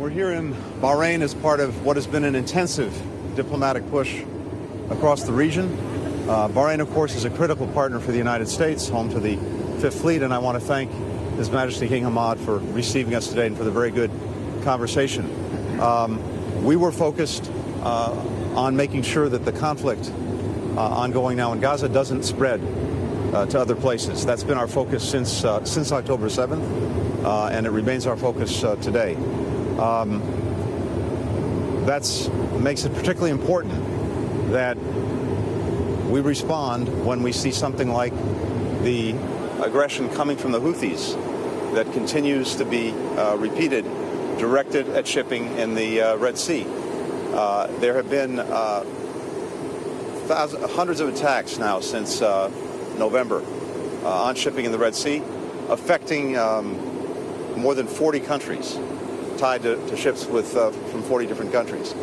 We're here in Bahrain as part of what has been an intensive diplomatic push across the region. Bahrain, of course, is a critical partner for the United States, home to the Fifth Fleet, and I want to thank His Majesty King Hamad for receiving us today and for the very good conversation. We were focused on making sure that the conflict ongoing now in Gaza doesn't spread to other places. That's been our focus since October 7th, and it remains our focus today. That makes it particularly important that we respond when we see something like the aggression coming from the Houthis that continues to be repeated, directed at shipping in the Red Sea. There have been hundreds of attacks now since November on shipping in the Red Sea, affecting more than 40 countries, tied to ships with from 40 different countries.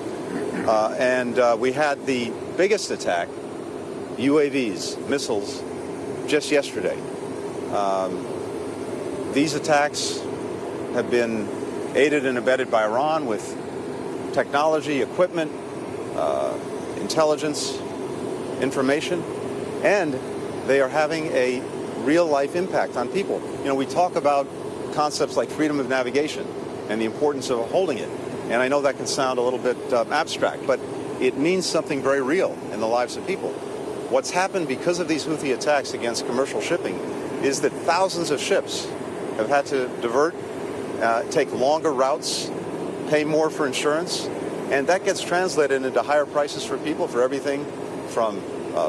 And we had the biggest attack, UAVs, missiles, just yesterday. These attacks have been aided and abetted by Iran with technology, equipment, intelligence, information, and they are having a real-life impact on people. You know, we talk about concepts like freedom of navigation and the importance of holding it. And I know that can sound a little bit abstract, but it means something very real in the lives of people. What's happened because of these Houthi attacks against commercial shipping is that thousands of ships have had to divert, take longer routes, pay more for insurance, and that gets translated into higher prices for people for everything from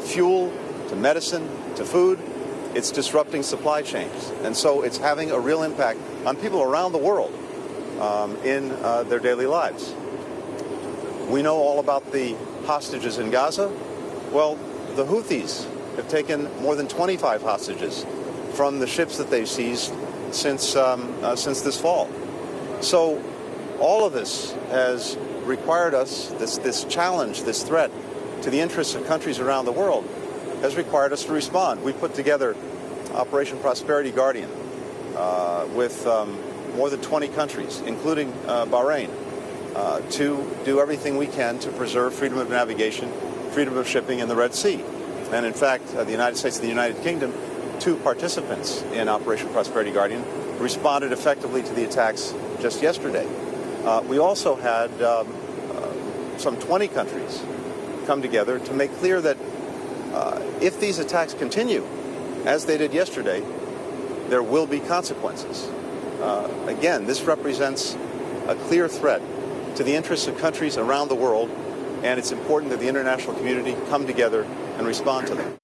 fuel to medicine to food. It's disrupting supply chains. And so it's having a real impact on people around the world in their daily lives. We know all about the hostages in Gaza. Well, the Houthis have taken more than 25 hostages from the ships that they've seized since this fall. So all of this has required us, this challenge, this threat to the interests of countries around the world has required us to respond. We put together Operation Prosperity Guardian with more than 20 countries, including Bahrain, to do everything we can to preserve freedom of navigation, freedom of shipping in the Red Sea. And in fact, the United States and the United Kingdom, two participants in Operation Prosperity Guardian, responded effectively to the attacks just yesterday. We also had some 20 countries come together to make clear that if these attacks continue, as they did yesterday, there will be consequences. Again, this represents a clear threat to the interests of countries around the world, and it's important that the international community come together and respond to them.